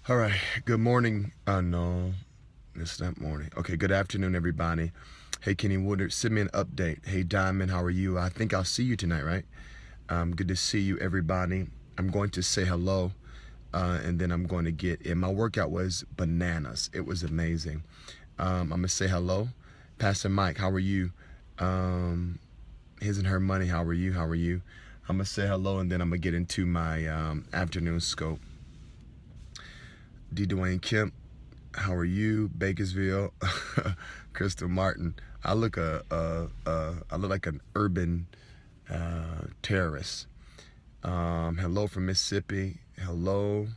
All right. Good morning. No, it's not morning. Okay. Good afternoon, everybody. Hey, Kenny Woodard, send me an update. Hey, Diamond, how are you? I think I'll see you tonight, right? Good to see you, everybody. I'm going to say hello, and then I'm going to get in. My workout was bananas. It was amazing. I'm gonna say hello, Pastor Mike. How are you? His and her money. How are you? How are you? I'm gonna say hello, and then I'm gonna get into my afternoon scope. D. Dwayne Kemp, how are you? Bakersville, Crystal Martin. I look like an urban terrorist. Hello from Mississippi. Hello,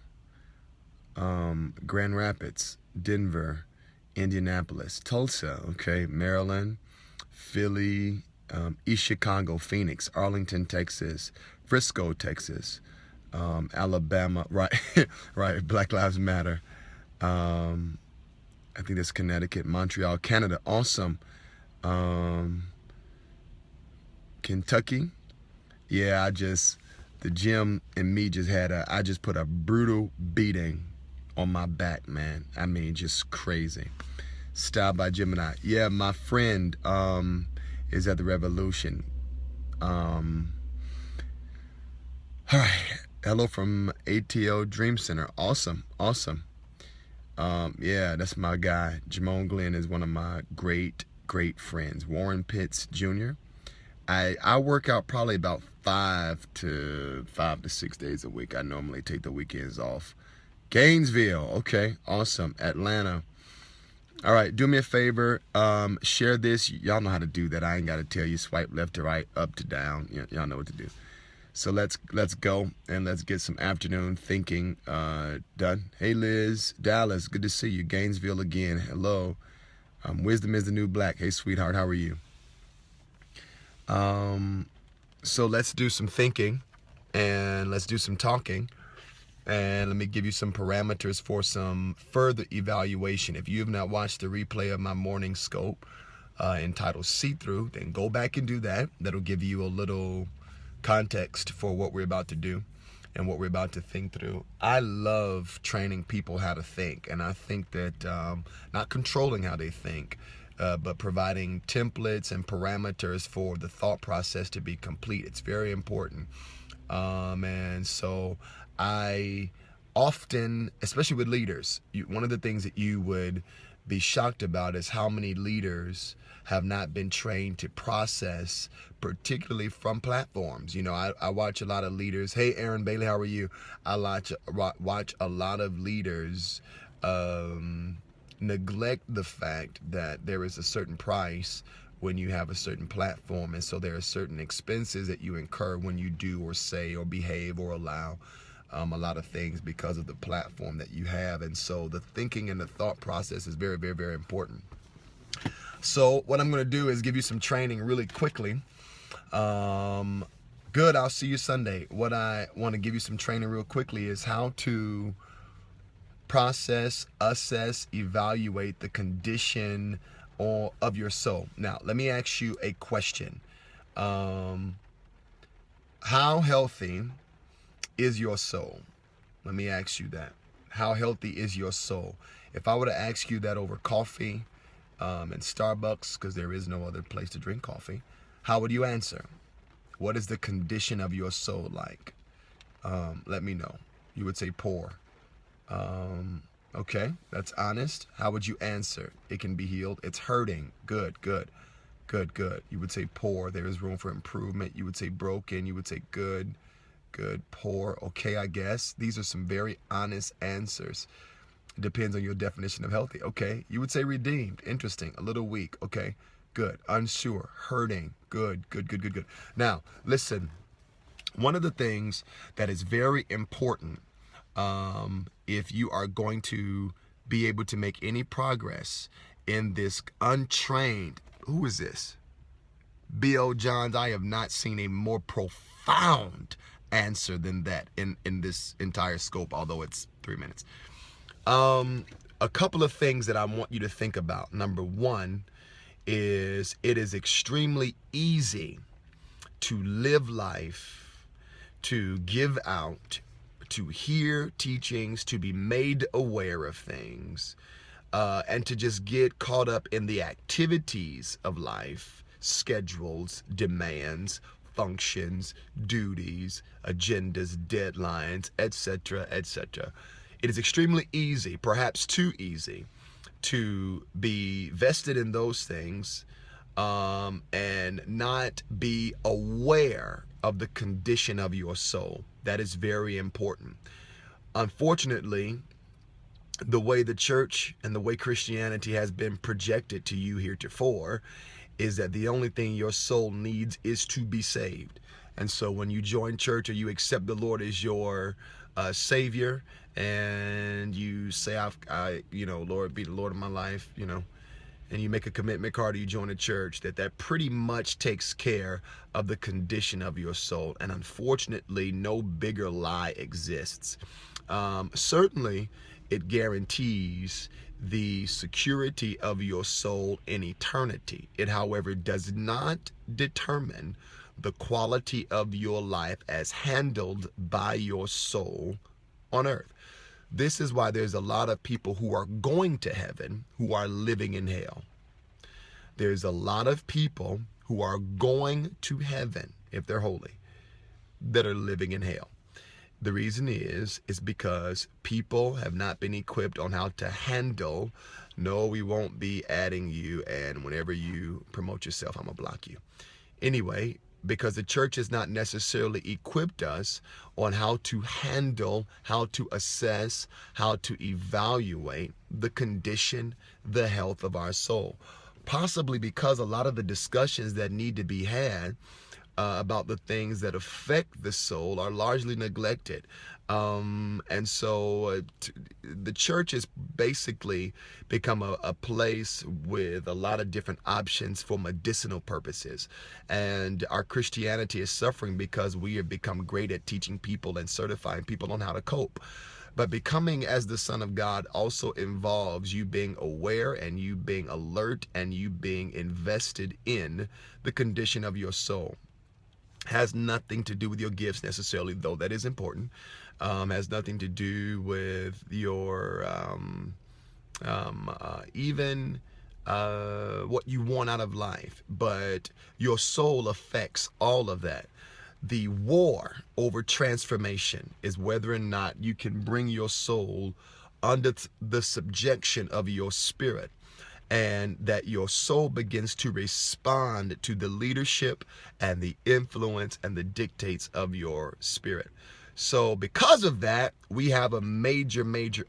Grand Rapids, Denver, Indianapolis, Tulsa. Okay, Maryland, Philly, East Chicago, Phoenix, Arlington, Texas, Frisco, Texas, Alabama, right, right, Black Lives Matter. I think that's Connecticut, Montreal, Canada, awesome. Kentucky, yeah, the gym and me just I just put a brutal beating on my back, man. I mean, just crazy. Style by Gemini. Yeah, my friend is at the Revolution. All right. Hello from ATO Dream Center. Awesome. Awesome. Yeah, that's my guy. Jamone Glenn is one of my great friends. Warren Pitts Jr. I work out probably about 5 to 6 days a week. I normally take the weekends off. Gainesville. Okay. Awesome. Atlanta. All right, do me a favor, share this. Y'all know how to do that. I ain't got to tell you. Swipe left to right, up to down. Y'all know what to do. So let's go and let's get some afternoon thinking done. Hey, Liz, Dallas, good to see you. Gainesville again. Hello. Wisdom is the new black. Hey, sweetheart, how are you? So let's do some thinking and let's do some talking. And let me give you some parameters for some further evaluation. If you have not watched the replay of my morning scope entitled See-Through, then go back and do that. That'll give you a little context for what we're about to do and what we're about to think through. I love training people how to think, and I think that not controlling how they think, but providing templates and parameters for the thought process to be complete. It's very important. And so I often, especially with leaders, one of the things that you would be shocked about is how many leaders have not been trained to process, particularly from platforms. You know, I watch a lot of leaders. Hey, Aaron Bailey, how are you? I watch a lot of leaders neglect the fact that there is a certain price when you have a certain platform, and so there are certain expenses that you incur when you do or say or behave or allow a lot of things because of the platform that you have. And so the thinking and the thought process is very, very, very important. So what I'm going to do is give you some training really quickly. Good, I'll see you Sunday. What I want to give you some training real quickly is how to process, assess, evaluate the condition of your soul. Now, let me ask you a question. How healthy is your soul? Let me ask you that. How healthy is your soul? If I were to ask you that over coffee and Starbucks, because there is no other place to drink coffee, how would you answer? What is the condition of your soul like? Let me know. You would say poor. Okay, that's honest. How would you answer? It can be healed. It's hurting. Good, good, good, good. You would say poor. There is room for improvement. You would say broken. You would say good, good, poor. Okay, I guess. These are some very honest answers. It depends on your definition of healthy. Okay, you would say redeemed. Interesting. A little weak. Okay, good. Unsure. Hurting. Good, good, good, good, good. Now, listen. One of the things that is very important if you are going to be able to make any progress in this untrained, who is this? B.O. Johns, I have not seen a more profound answer than that in this entire scope, although it's 3 minutes. A couple of things that I want you to think about. Number one is it is extremely easy to live life, to give out, to hear teachings, to be made aware of things, and to just get caught up in the activities of life, schedules, demands, functions, duties, agendas, deadlines, etc., etc. It is extremely easy, perhaps too easy, to be vested in those things and not be aware of the condition of your soul. That is very important. Unfortunately, the way the church and the way Christianity has been projected to you heretofore is that the only thing your soul needs is to be saved. And so when you join church or you accept the Lord as your Savior, and you say, Lord, be the Lord of my life, and you make a commitment card or you join a church, that pretty much takes care of the condition of your soul. And unfortunately, no bigger lie exists. Certainly, it guarantees the security of your soul in eternity. It, however, does not determine the quality of your life as handled by your soul on earth. This is why there's a lot of people who are going to heaven who are living in hell. There's a lot of people who are going to heaven, if they're holy, that are living in hell. The reason is because people have not been equipped on how to handle, no, we won't be adding you, and whenever you promote yourself, I'm going to block you. Anyway, because the church has not necessarily equipped us on how to handle, how to assess, how to evaluate the condition, the health of our soul. Possibly because a lot of the discussions that need to be had about the things that affect the soul are largely neglected. And so the church has basically become a place with a lot of different options for medicinal purposes. And our Christianity is suffering because we have become great at teaching people and certifying people on how to cope. But becoming as the Son of God also involves you being aware and you being alert and you being invested in the condition of your soul. Has nothing to do with your gifts necessarily, though that is important. Has nothing to do with your even what you want out of life, but your soul affects all of that. The war over transformation is whether or not you can bring your soul under the subjection of your spirit, and that your soul begins to respond to the leadership and the influence and the dictates of your spirit. So because of that, we have a major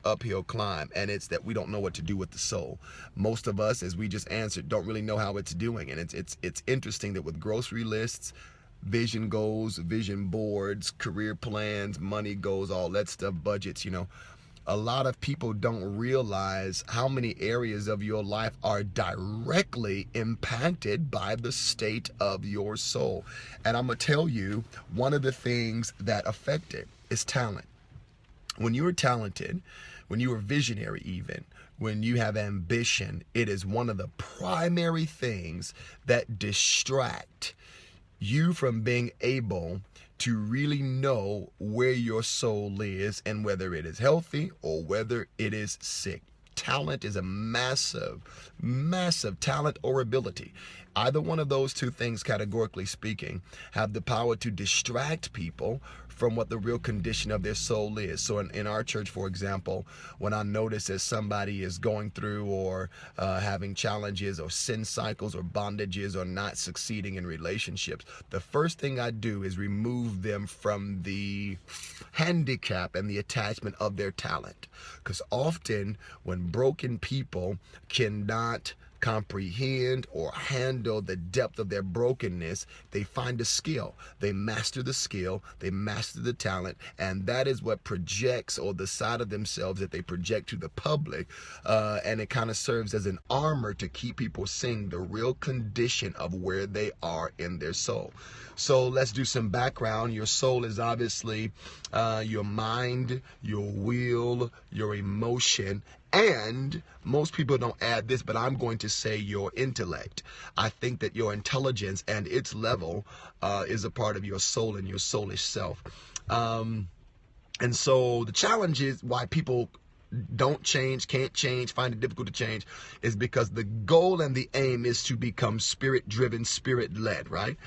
uphill climb, and it's that we don't know what to do with the soul. Most of us, as we just answered, don't really know how it's doing. And it's interesting that with grocery lists, vision goals, vision boards, career plans, money goals, all that stuff, budgets, a lot of people don't realize how many areas of your life are directly impacted by the state of your soul. And I'm going to tell you, one of the things that affect it is talent. When you are talented, when you are visionary even, when you have ambition, it is one of the primary things that distract you from being able to really know where your soul is and whether it is healthy or whether it is sick. Talent is a massive talent or ability. Either one of those two things, categorically speaking, have the power to distract people from what the real condition of their soul is. So in our church, for example, when I notice that somebody is going through or having challenges or sin cycles or bondages or not succeeding in relationships, the first thing I do is remove them from the handicap and the attachment of their talent. Because often when broken people cannot comprehend or handle the depth of their brokenness, they find a skill. They master the skill, they master the talent, and that is what projects, or the side of themselves that they project to the public, and it kind of serves as an armor to keep people seeing the real condition of where they are in their soul. So let's do some background. Your soul is obviously your mind, your will, your emotion, and most people don't add this, but I'm going to say your intellect. I think that your intelligence and its level is a part of your soul and your soulish self. And so the challenge is why people don't change, can't change, find it difficult to change, is because the goal and the aim is to become spirit-driven, spirit-led, right?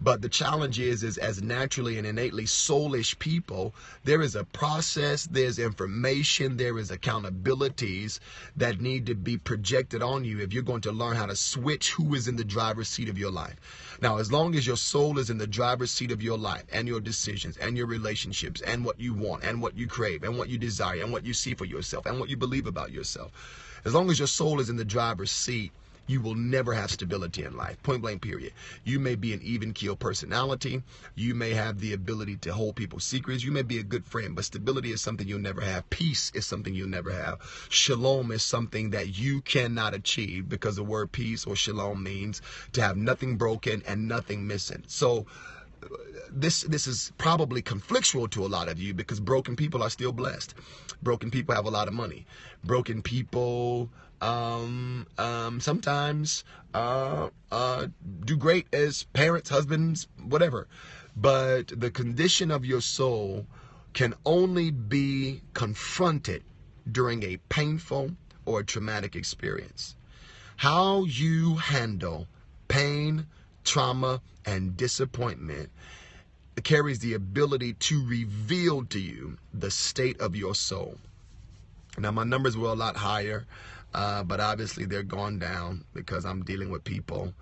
But the challenge is as naturally and innately soulish people, there is a process, there's information, there is accountabilities that need to be projected on you if you're going to learn how to switch who is in the driver's seat of your life. Now, as long as your soul is in the driver's seat of your life and your decisions and your relationships and what you want and what you crave and what you desire and what you see for yourself and what you believe about yourself, as long as your soul is in the driver's seat, you will never have stability in life. Point blank, period. You may be an even-keeled personality. You may have the ability to hold people's secrets. You may be a good friend, but stability is something you'll never have. Peace is something you'll never have. Shalom is something that you cannot achieve, because the word peace or shalom means to have nothing broken and nothing missing. So this is probably conflictual to a lot of you, because broken people are still blessed. Broken people have a lot of money. Broken people sometimes do great as parents, husbands, whatever. But the condition of your soul can only be confronted during a painful or a traumatic experience. How you handle pain, trauma, and disappointment carries the ability to reveal to you the state of your soul. Now, my numbers were a lot higher, but obviously they're gone down because I'm dealing with people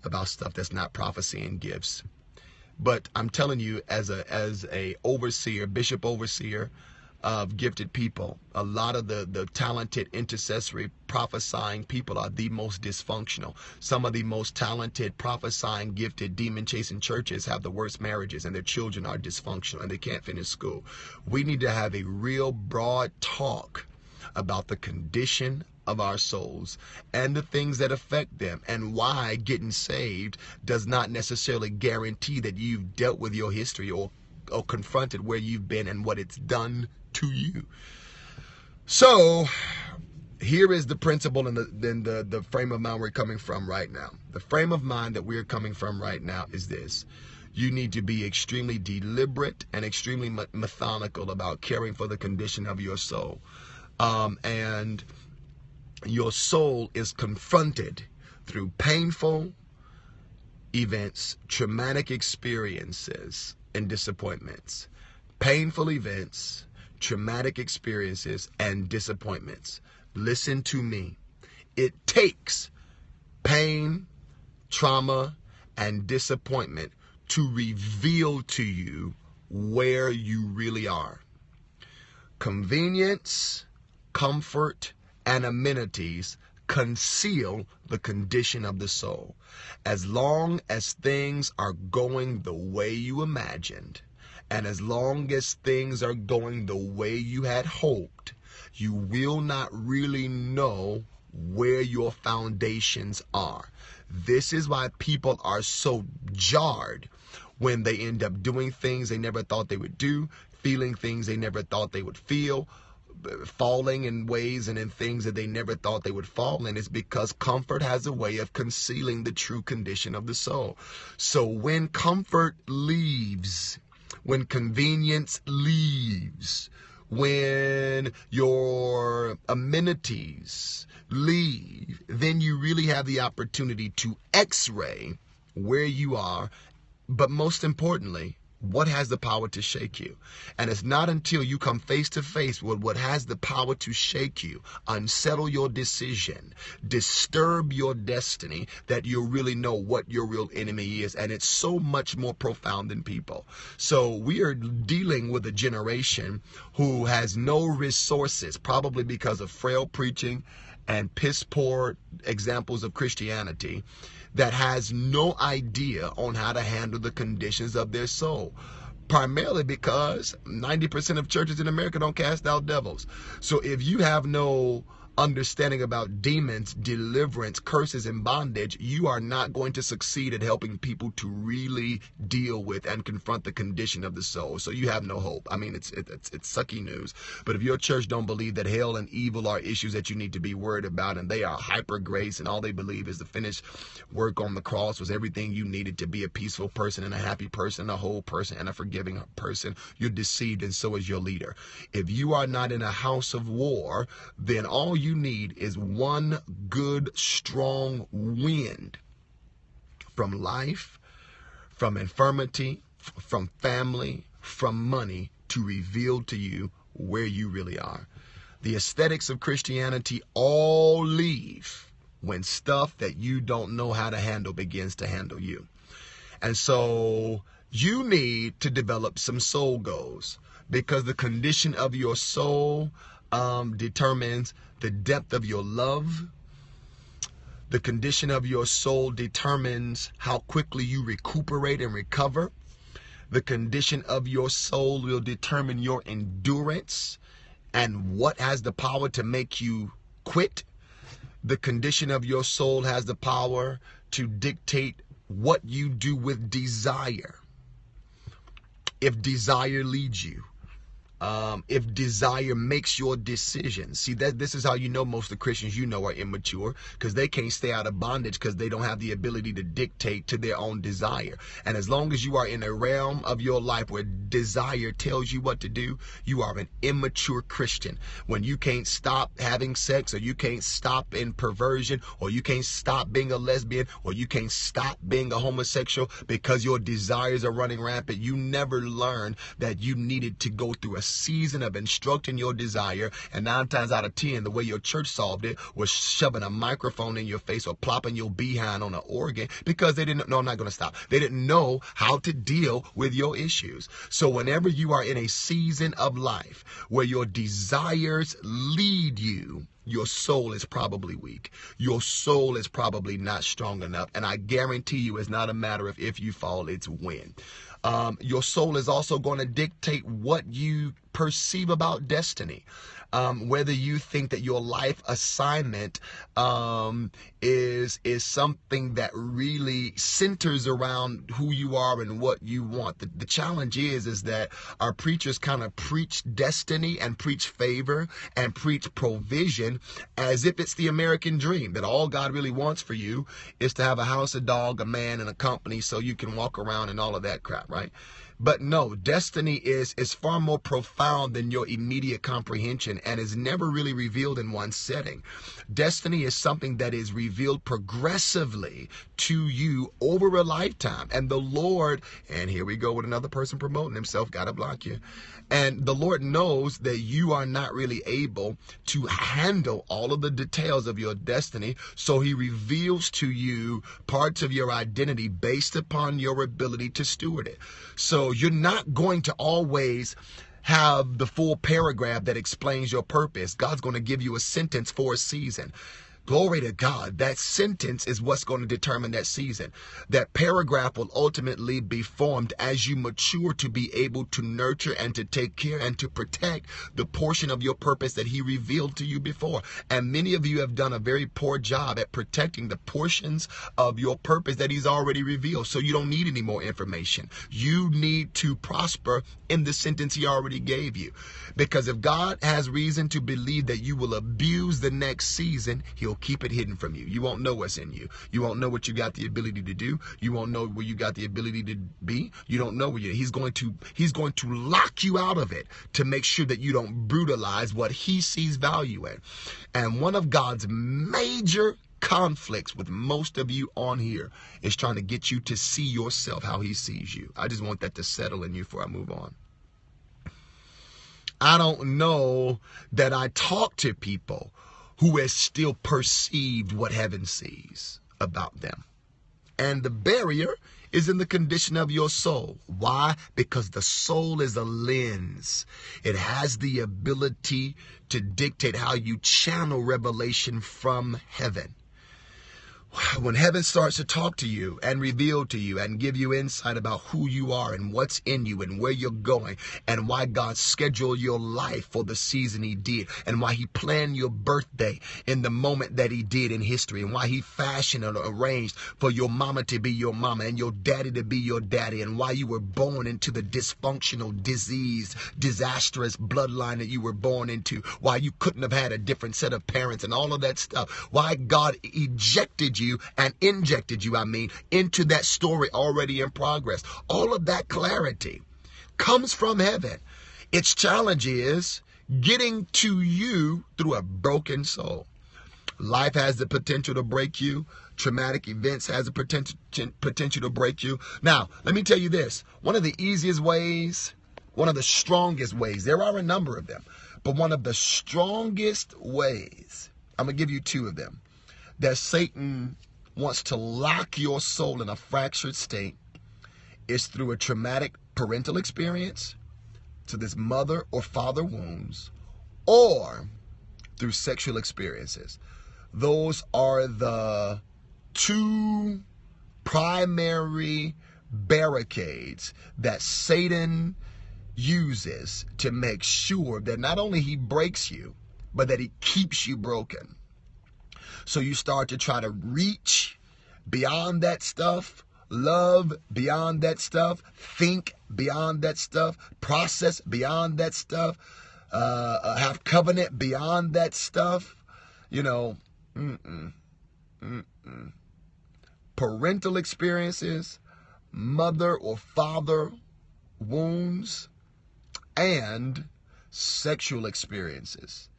about stuff that's not prophecy and gifts. But I'm telling you, as a overseer, bishop overseer of gifted people, a lot of the talented intercessory prophesying people are the most dysfunctional. Some of the most talented prophesying gifted demon chasing churches have the worst marriages, and their children are dysfunctional and they can't finish school. We need to have a real broad talk about the condition of our souls and the things that affect them, and why getting saved does not necessarily guarantee that you've dealt with your history or confronted where you've been and what it's done to you. So here is the principle and the frame of mind we're coming from right now. The frame of mind that we're coming from right now is this: you need to be extremely deliberate and extremely methodical about caring for the condition of your soul. And your soul is confronted through painful events, traumatic experiences, and disappointments. Painful events, traumatic experiences, and disappointments. Listen to me. It takes pain, trauma, and disappointment to reveal to you where you really are. Convenience, comfort, and amenities conceal the condition of the soul. As long as things are going the way you imagined, and as long as things are going the way you had hoped, you will not really know where your foundations are. This is why people are so jarred when they end up doing things they never thought they would do, feeling things they never thought they would feel, falling in ways and in things that they never thought they would fall in. Is because comfort has a way of concealing the true condition of the soul. So when comfort leaves, when convenience leaves, when your amenities leave, then you really have the opportunity to x-ray where you are, but most importantly, what has the power to shake you. And it's not until you come face to face with what has the power to shake you, unsettle your decision, disturb your destiny, that you'll really know what your real enemy is. And it's so much more profound than people. So we are dealing with a generation who has no resources, probably because of frail preaching and piss poor examples of Christianity, that has no idea on how to handle the conditions of their soul. Primarily because 90% of churches in America don't cast out devils. So if you have no understanding about demons, deliverance, curses, and bondage, you are not going to succeed at helping people to really deal with and confront the condition of the soul. So you have no hope. I mean, it's sucky news. But if your church don't believe that hell and evil are issues that you need to be worried about, and they are hyper grace, and all they believe is the finished work on the cross was everything you needed to be a peaceful person and a happy person, a whole person, and a forgiving person, you're deceived, and so is your leader. If you are not in a house of war, then all you need is one good, strong wind from life, from infirmity, from family, from money to reveal to you where you really are. The aesthetics of Christianity all leave when stuff that you don't know how to handle begins to handle you. And so you need to develop some soul goals, because the condition of your soul determines the depth of your love. The condition of your soul determines how quickly you recuperate and recover. The condition of your soul will determine your endurance and what has the power to make you quit. The condition of your soul has the power to dictate what you do with desire. If desire leads you, if desire makes your decisions. See, that this is how you know most of the Christians you know are immature, because they can't stay out of bondage because they don't have the ability to dictate to their own desire. And as long as you are in a realm of your life where desire tells you what to do, you are an immature Christian. When you can't stop having sex, or you can't stop in perversion, or you can't stop being a lesbian, or you can't stop being a homosexual because your desires are running rampant, you never learned that you needed to go through a season of instructing your desire. And 9 times out of 10, the way your church solved it was shoving a microphone in your face or plopping your behind on an organ, because they didn't know. I'm not going to stop. They didn't know how to deal with your issues. So whenever you are in a season of life where your desires lead you, your soul is probably weak. Your soul is probably not strong enough. And I guarantee you, it's not a matter of if you fall, it's when. Your soul is also going to dictate what you perceive about destiny. Whether you think that your life assignment is something that really centers around who you are and what you want. The challenge is that our preachers kind of preach destiny and preach favor and preach provision as if it's the American dream, that all God really wants for you is to have a house, a dog, a man, and a company so you can walk around and all of that crap, right? But no, destiny is far more profound than your immediate comprehension, and is never really revealed in one setting. Destiny is something that is revealed progressively to you over a lifetime. And the Lord, and here we go with another person promoting himself, gotta block you. And the Lord knows that you are not really able to handle all of the details of your destiny. So he reveals to you parts of your identity based upon your ability to steward it. So you're not going to always have the full paragraph that explains your purpose. God's going to give you a sentence for a season. Glory to God. That sentence is what's going to determine that season. That paragraph will ultimately be formed as you mature to be able to nurture and to take care and to protect the portion of your purpose that he revealed to you before. And many of you have done a very poor job at protecting the portions of your purpose that he's already revealed. So you don't need any more information. You need to prosper in the sentence he already gave you. Because if God has reason to believe that you will abuse the next season, he'll keep it hidden from you. You won't know what's in you. You won't know what you got the ability to do. You won't know where you got the ability to be. You don't know where he's going to lock you out of it to make sure that you don't brutalize what he sees value in. And one of God's major conflicts with most of you on here is trying to get you to see yourself how he sees you. I just want that to settle in you before I move on. I don't know that I talk to people who has still perceived what heaven sees about them. And the barrier is in the condition of your soul. Why? Because the soul is a lens. It has the ability to dictate how you channel revelation from heaven. when heaven starts to talk to you and reveal to you and give you insight about who you are and what's in you and where you're going and why God scheduled your life for the season he did and why he planned your birthday in the moment that he did in history and why he fashioned and arranged for your mama to be your mama and your daddy to be your daddy and why you were born into the dysfunctional, diseased, disastrous bloodline that you were born into, why you couldn't have had a different set of parents and all of that stuff, why God ejected you and injected you, into that story already in progress. All of that clarity comes from heaven. Its challenge is getting to you through a broken soul. Life has the potential to break you. Traumatic events has the potential to break you. Now, let me tell you this. One of the easiest ways, one of the strongest ways, there are a number of them, but one of the strongest ways, I'm going to give you two of them, that Satan wants to lock your soul in a fractured state is through a traumatic parental experience, to this mother or father wounds, or through sexual experiences. Those are the two primary barricades that Satan uses to make sure that not only he breaks you, but that he keeps you broken. So you start to try to reach beyond that stuff, love beyond that stuff, think beyond that stuff, process beyond that stuff, have covenant beyond that stuff. Parental experiences, mother or father wounds, and sexual experiences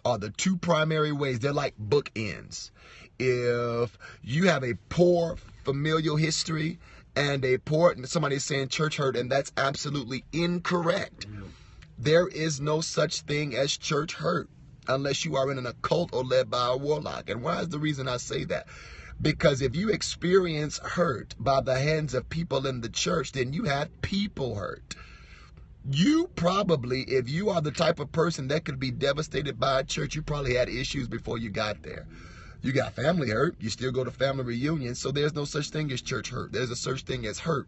are the two primary ways. They're like bookends. If you have a poor familial history and somebody's saying church hurt, and that's absolutely incorrect. There is no such thing as church hurt unless you are in an occult or led by a warlock. And why is the reason I say that? Because if you experience hurt by the hands of people in the church, then you had people hurt. You probably, if you are the type of person that could be devastated by a church, you probably had issues before you got there. You got family hurt. You still go to family reunions. So there's no such thing as church hurt. There's a such thing as hurt.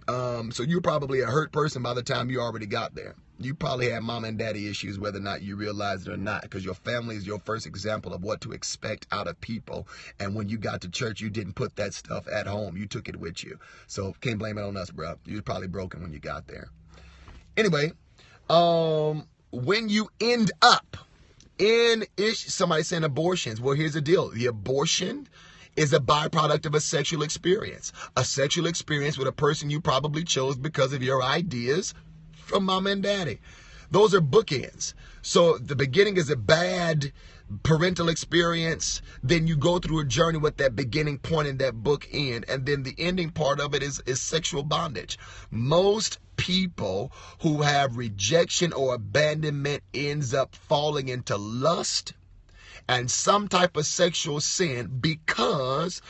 So you're probably a hurt person by the time you already got there. You probably had mom and daddy issues, whether or not you realize it or not, because your family is your first example of what to expect out of people. And when you got to church, you didn't put that stuff at home. You took it with you. So can't blame it on us, bro. You were probably broken when you got there. Anyway, when you end up in somebody saying abortions, well, here's the deal. The abortion is a byproduct of a sexual experience with a person you probably chose because of your ideas from mom and daddy. Those are bookends. So the beginning is a bad parental experience. Then you go through a journey with that beginning point and that bookend. And then the ending part of it is sexual bondage. Most people who have rejection or abandonment ends up falling into lust and some type of sexual sin because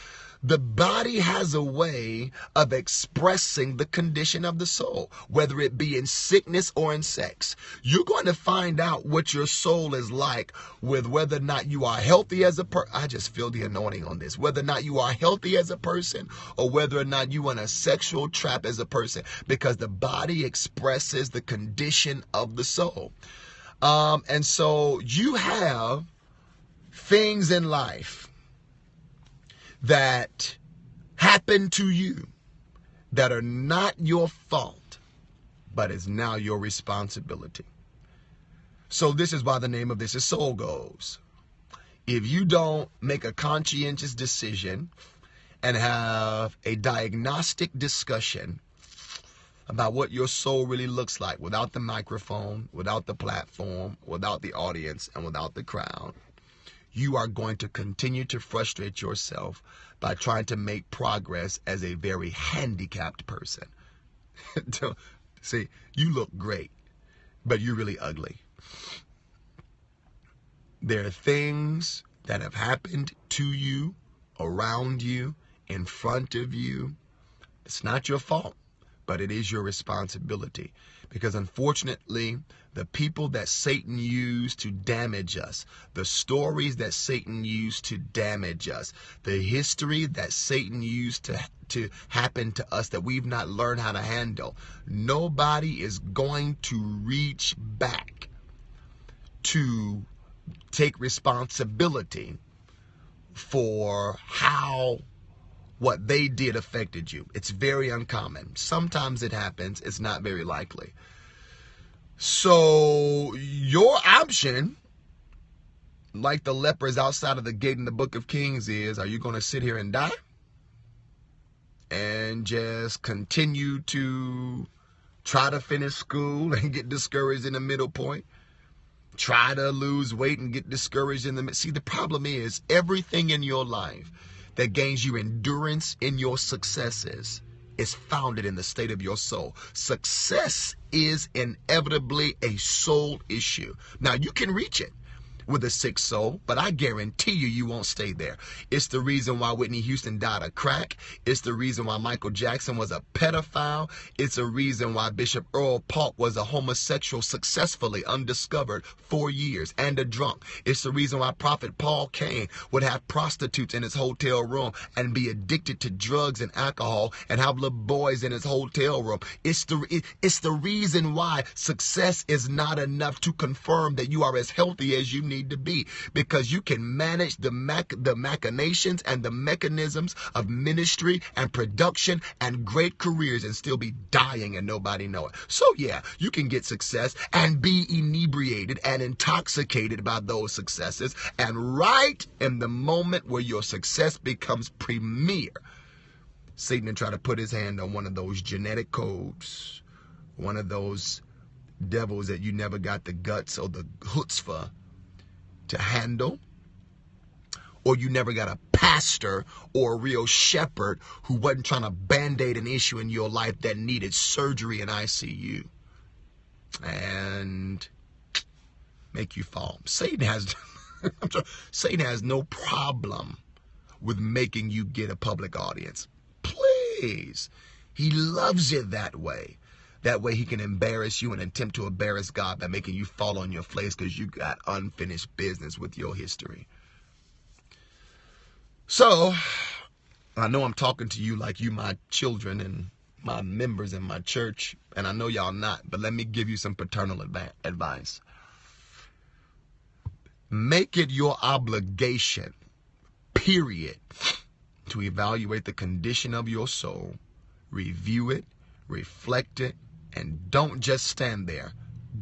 the body has a way of expressing the condition of the soul, whether it be in sickness or in sex. You're going to find out what your soul is like with whether or not you are healthy as a person. I just feel the anointing on this. Whether or not you are healthy as a person or whether or not you are in a sexual trap as a person, because the body expresses the condition of the soul. And so you have things in life that happen to you that are not your fault, but is now your responsibility. So this is why the name of this is Soul Goals. If you don't make a conscientious decision and have a diagnostic discussion about what your soul really looks like without the microphone, without the platform, without the audience, and without the crowd, you are going to continue to frustrate yourself by trying to make progress as a very handicapped person. See, you look great, but you're really ugly. There are things that have happened to you, around you, in front of you. It's not your fault, but it is your responsibility. Because unfortunately, the people that Satan used to damage us, the stories that Satan used to damage us, the history that Satan used to happen to us that we've not learned how to handle, nobody is going to reach back to take responsibility for how what they did affected you. It's very uncommon. Sometimes it happens. It's not very likely. So your option, like the lepers outside of the gate in the book of Kings, is, are you going to sit here and die and just continue to try to finish school and get discouraged in the middle point? Try to lose weight and get discouraged in the... See, the problem is everything in your life that gains you endurance in your successes is founded in the state of your soul. Success is inevitably a soul issue. Now, you can reach it with a sick soul, but I guarantee you won't stay there. It's the reason why Whitney Houston died of crack. It's the reason why Michael Jackson was a pedophile. It's a reason why Bishop Earl Polk was a homosexual successfully undiscovered 4 years and a drunk. It's the reason why Prophet Paul Cain would have prostitutes in his hotel room and be addicted to drugs and alcohol and have little boys in his hotel room. It's the reason why success is not enough to confirm that you are as healthy as you need to be, because you can manage the machinations and the mechanisms of ministry and production and great careers and still be dying and nobody know it. So yeah, you can get success and be inebriated and intoxicated by those successes, and right in the moment where your success becomes premier, Satan will try to put his hand on one of those genetic codes, one of those devils that you never got the guts or the chutzpah to handle, or you never got a pastor or a real shepherd who wasn't trying to band-aid an issue in your life that needed surgery in ICU and make you fall. Satan has no problem with making you get a public audience. Please. He loves it that way. That way he can embarrass you and attempt to embarrass God by making you fall on your face because you got unfinished business with your history. So, I know I'm talking to you like you my children and my members in my church, and I know y'all not, but let me give you some paternal advice. Make it your obligation, period, to evaluate the condition of your soul, review it, reflect it, and don't just stand there.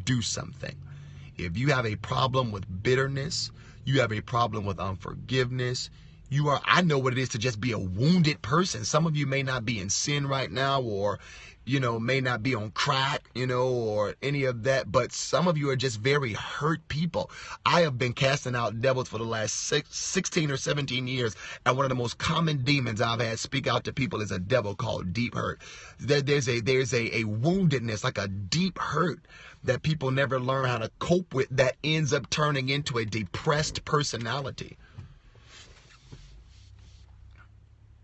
Do something. If you have a problem with bitterness, you have a problem with unforgiveness, I know what it is to just be a wounded person. Some of you may not be in sin right now, or, may not be on crack, or any of that, but some of you are just very hurt people. I have been casting out devils for the last 16 or 17 years, and one of the most common demons I've had speak out to people is a devil called deep hurt. There's a woundedness, like a deep hurt that people never learn how to cope with, that ends up turning into a depressed personality.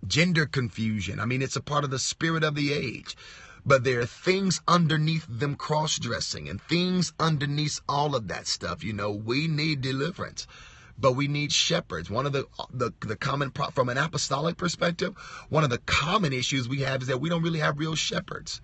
Gender confusion. It's a part of the spirit of the age. But there are things underneath them cross-dressing and things underneath all of that stuff. We need deliverance, but we need shepherds. One of the common, from an apostolic perspective, one of the common issues we have is that we don't really have real shepherds.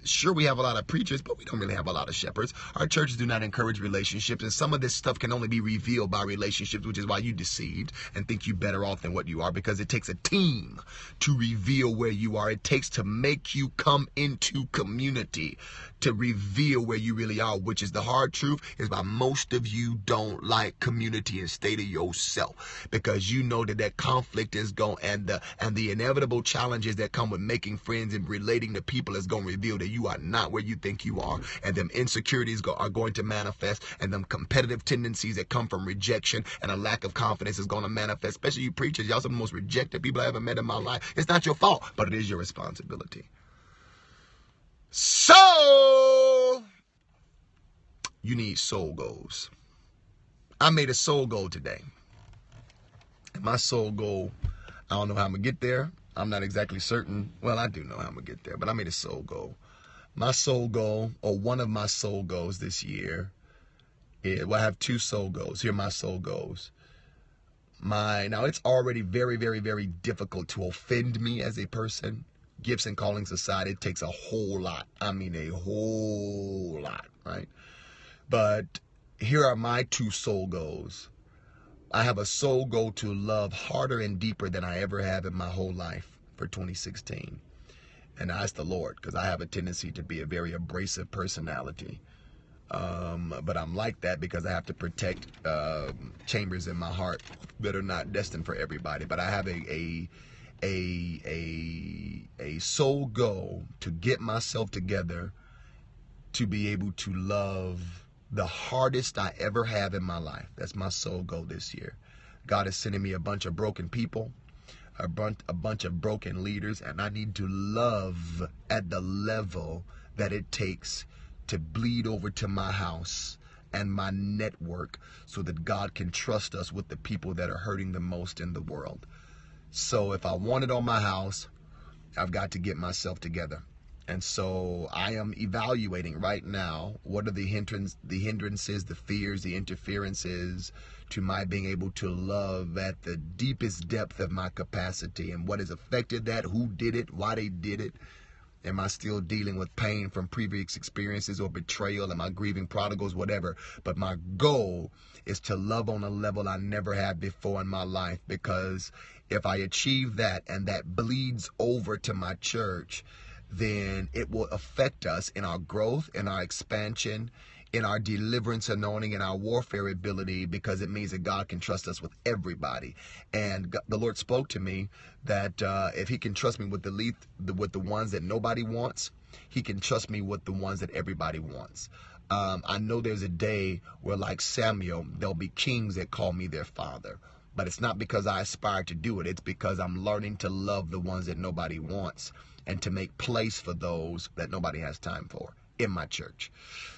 Sure, we have a lot of preachers, but we don't really have a lot of shepherds. Our churches do not encourage relationships, and some of this stuff can only be revealed by relationships, which is why you deceived and think you're better off than what you are, because it takes a team to reveal where you are. It takes to make you come into community to reveal where you really are, which is the hard truth, is why most of you don't like community and stay to yourself, because you know that conflict is going, and the inevitable challenges that come with making friends and relating to people is going to reveal that you are not where you think you are, and them insecurities are going to manifest, and them competitive tendencies that come from rejection and a lack of confidence is going to manifest. Especially you preachers, y'all some of the most rejected people I ever met in my life. It's not your fault, but it is your responsibility. So, you need soul goals. I made a soul goal today. And my soul goal, I don't know how I'm going to get there. I'm not exactly certain. Well, I do know how I'm going to get there, but I made a soul goal. My soul goal, or one of my soul goals this year, well, I have two soul goals. Here are my soul goals. Now, it's already very, very, very difficult to offend me as a person. Gifts and callings aside, it takes a whole lot. I mean, a whole lot, right? But here are my two soul goals. I have a soul goal to love harder and deeper than I ever have in my whole life for 2016. And I ask the Lord, because I have a tendency to be a very abrasive personality. But I'm like that because I have to protect chambers in my heart that are not destined for everybody. But I have a soul goal to get myself together to be able to love the hardest I ever have in my life. That's my soul goal this year. God is sending me a bunch of broken people, a bunch of broken leaders, and I need to love at the level that it takes to bleed over to my house and my network so that God can trust us with the people that are hurting the most in the world. So if I want it on my house, I've got to get myself together. And so I am evaluating right now what are the hindrances, the fears, the interferences to my being able to love at the deepest depth of my capacity, and what has affected that, who did it, why they did it. Am I still dealing with pain from previous experiences or betrayal? Am I grieving prodigals? Whatever. But my goal is to love on a level I never had before in my life, because if I achieve that and that bleeds over to my church, then it will affect us in our growth, in our expansion, in our deliverance anointing, and our warfare ability, because it means that God can trust us with everybody. And the Lord spoke to me that if he can trust me with the ones that nobody wants, he can trust me with the ones that everybody wants. I know there's a day where, like Samuel, there'll be kings that call me their father. But it's not because I aspire to do it. It's because I'm learning to love the ones that nobody wants and to make place for those that nobody has time for in my church.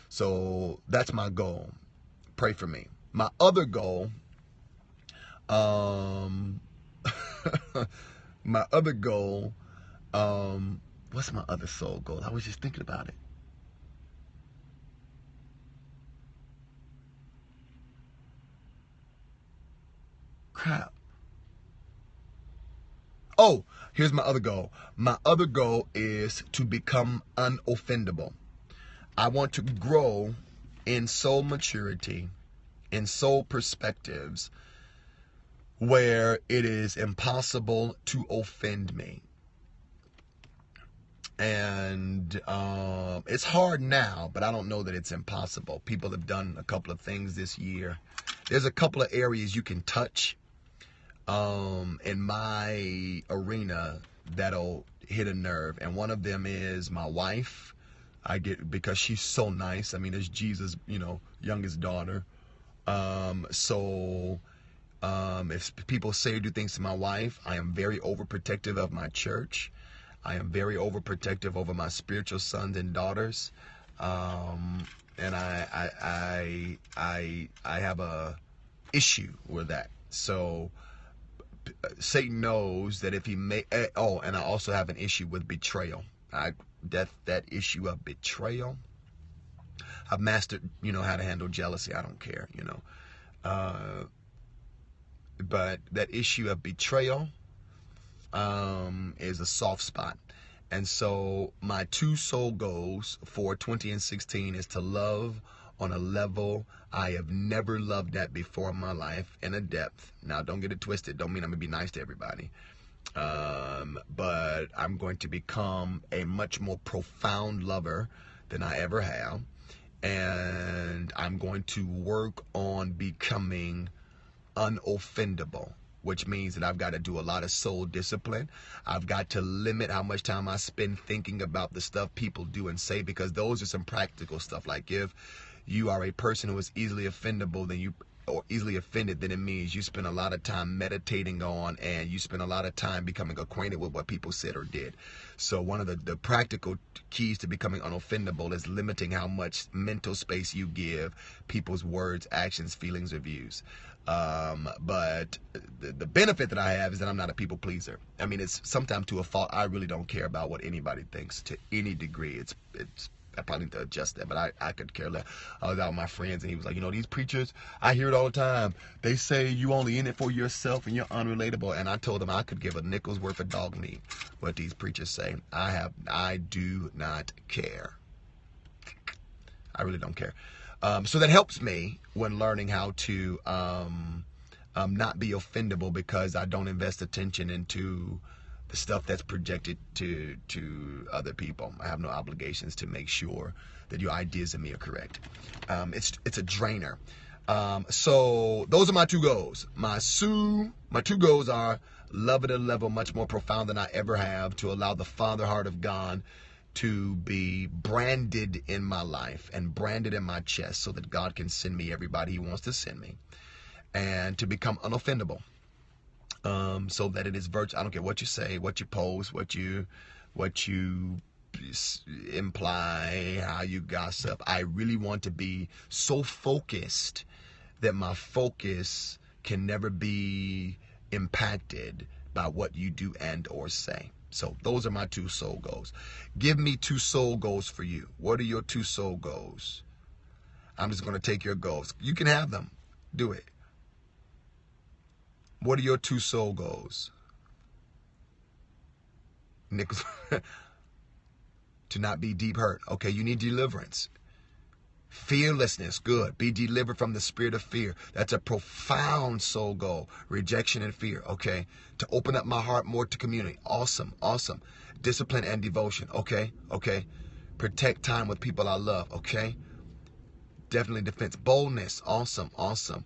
So that's my goal. Pray for me. My other goal, my other goal, what's my other soul goal? I was just thinking about it. Crap. Oh, here's my other goal. My other goal is to become unoffendable. I want to grow in soul maturity, in soul perspectives, where it is impossible to offend me. And it's hard now, but I don't know that it's impossible. People have done a couple of things this year. There's a couple of areas you can touch in my arena that'll hit a nerve, and one of them is my wife. I get, because she's so nice. I mean, it's Jesus, youngest daughter. If people say or do things to my wife, I am very overprotective of my church. I am very overprotective over my spiritual sons and daughters. And I have a issue with that. So Satan knows that if he may, and I also have an issue with betrayal. That issue of betrayal, I've mastered, how to handle jealousy. I don't care, but that issue of betrayal is a soft spot. And so my two soul goals for 2016 is to love on a level I have never loved at before in my life, in a depth. Now, don't get it twisted. Don't mean I'm going to be nice to everybody. But I'm going to become a much more profound lover than I ever have. And I'm going to work on becoming unoffendable, which means that I've got to do a lot of soul discipline. I've got to limit how much time I spend thinking about the stuff people do and say, because those are some practical stuff. Like, if you are a person who is easily offendable, or easily offended, then it means you spend a lot of time meditating on, and you spend a lot of time becoming acquainted with what people said or did. So one of the practical keys to becoming unoffendable is limiting how much mental space you give people's words, actions, feelings, or views. But the benefit that I have is that I'm not a people pleaser. I mean, it's sometimes to a fault. I really don't care about what anybody thinks to any degree. I probably need to adjust that, but I could care less. I was out with my friends, and he was like, these preachers, I hear it all the time. They say you only in it for yourself and you're unrelatable. And I told them I could give a nickel's worth of dog meat what these preachers say. I do not care. I really don't care. So that helps me when learning how to not be offendable, because I don't invest attention into the stuff that's projected to other people. I have no obligations to make sure that your ideas of me are correct. It's a drainer. So those are my two goals. My two goals are love at a level much more profound than I ever have, to allow the Father heart of God to be branded in my life and branded in my chest, so that God can send me everybody he wants to send me, and to become unoffendable. So that it is virtue. I don't care what you say, what you post, what you imply, how you gossip. I really want to be so focused that my focus can never be impacted by what you do and or say. So those are my two soul goals. Give me two soul goals for you. What are your two soul goals? I'm just going to take your goals. You can have them. Do it. What are your two soul goals? Nicholas, to not be deep hurt. Okay, you need deliverance. Fearlessness, good. Be delivered from the spirit of fear. That's a profound soul goal. Rejection and fear, okay. To open up my heart more to community. Awesome, awesome. Discipline and devotion, okay, okay. Protect time with people I love, okay. Definitely defense. Boldness, awesome, awesome.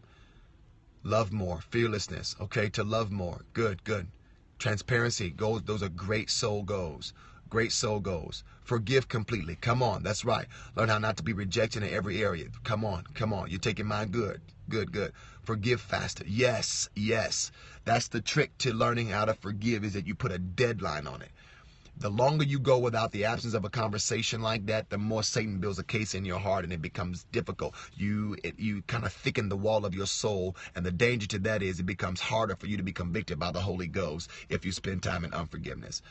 Love more, fearlessness, okay, to love more. Good, good. Transparency, goals, those are great soul goals. Great soul goals. Forgive completely. Come on, that's right. Learn how not to be rejected in every area. Come on, come on. You're taking mine. Good, good, good. Forgive faster. Yes, yes. That's the trick to learning how to forgive, is that you put a deadline on it. The longer you go without the absence of a conversation like that, the more Satan builds a case in your heart, and it becomes difficult. You kind of thicken the wall of your soul, and the danger to that is it becomes harder for you to be convicted by the Holy Ghost if you spend time in unforgiveness.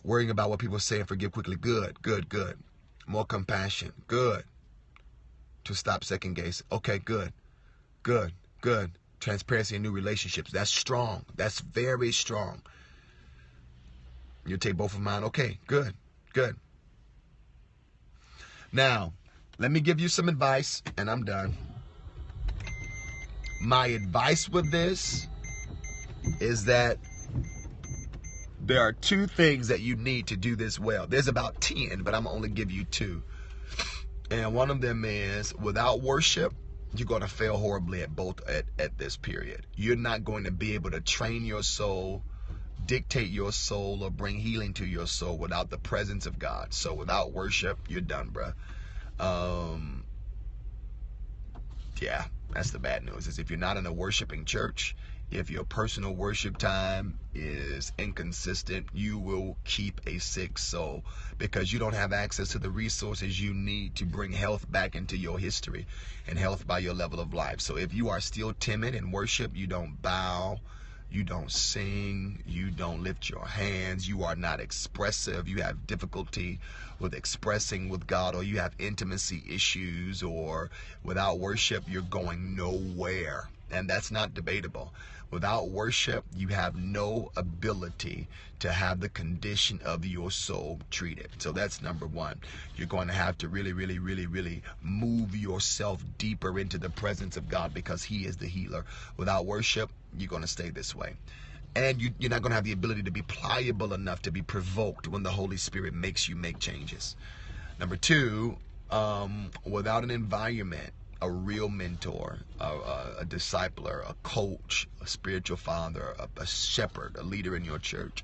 Worrying about what people say and forgive quickly. Good, good, good. More compassion. Good. To stop second guessing. Okay, good, good, good. Transparency in new relationships. That's strong. That's very strong. You take both of mine. Okay, good, good. Now, let me give you some advice, and I'm done. My advice with this is that there are two things that you need to do this well. There's about 10, but I'm only give you two. And one of them is, without worship, you're going to fail horribly at this period. You're not going to be able to train your soul, dictate your soul, or bring healing to your soul without the presence of God. So without worship, you're done, bruh. Yeah, that's the bad news, is if you're not in a worshiping church, if your personal worship time is inconsistent, you will keep a sick soul, because you don't have access to the resources you need to bring health back into your history and health by your level of life. So if you are still timid in worship, you don't bow, you don't sing, you don't lift your hands, you are not expressive, you have difficulty with expressing with God, or you have intimacy issues, or without worship, you're going nowhere. And that's not debatable. Without worship, you have no ability to have the condition of your soul treated. So that's number one. You're going to have to really, really, really, really move yourself deeper into the presence of God, because He is the healer. Without worship, you're going to stay this way. And you're not going to have the ability to be pliable enough to be provoked when the Holy Spirit makes you make changes. Number two, without an environment, a real mentor, a discipler, a coach, a spiritual father, a shepherd, a leader in your church,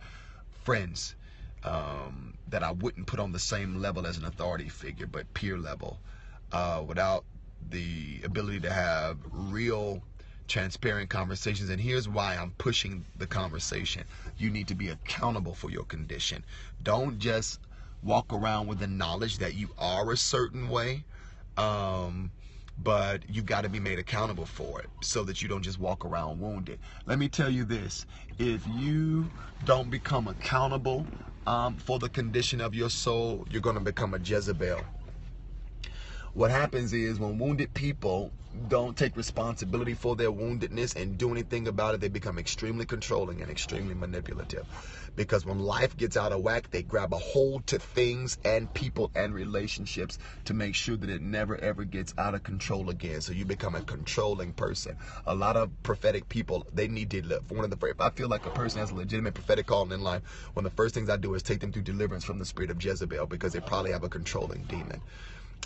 friends that I wouldn't put on the same level as an authority figure, but peer level, without the ability to have real transparent conversations. And here's why I'm pushing the conversation. You need to be accountable for your condition. Don't just walk around with the knowledge that you are a certain way. but you've got to be made accountable for it so that you don't just walk around wounded. Let me tell you this, if you don't become accountable for the condition of your soul, you're going to become a Jezebel. What happens is when wounded people don't take responsibility for their woundedness and do anything about it, they become extremely controlling and extremely manipulative. Because when life gets out of whack, they grab a hold to things and people and relationships to make sure that it never ever gets out of control again. So you become a controlling person. A lot of prophetic people, they need to live. If I feel like a person has a legitimate prophetic calling in life, one of the first things I do is take them through deliverance from the spirit of Jezebel, because they probably have a controlling demon.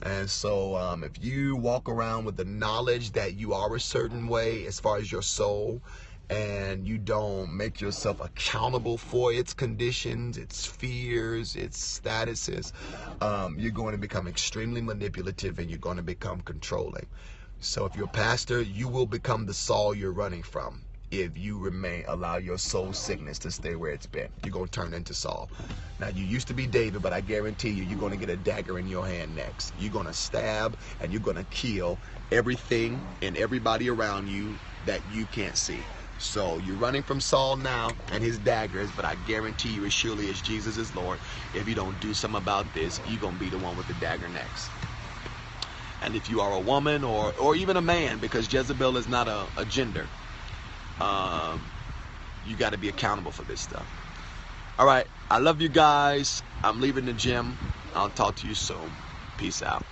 And so if you walk around with the knowledge that you are a certain way as far as your soul, and you don't make yourself accountable for its conditions, its fears, its statuses, you're going to become extremely manipulative and you're going to become controlling. So if you're a pastor, you will become the Saul you're running from. If you allow your soul sickness to stay where it's been, you're going to turn into Saul. Now, you used to be David, but I guarantee you, you're going to get a dagger in your hand next. You're going to stab and you're going to kill everything and everybody around you that you can't see. So you're running from Saul now and his daggers, but I guarantee you, as surely as Jesus is Lord, if you don't do something about this, you're going to be the one with the dagger next. And if you are a woman or even a man, because Jezebel is not a gender, you got to be accountable for this stuff. All right, I love you guys. I'm leaving the gym. I'll talk to you soon. Peace out.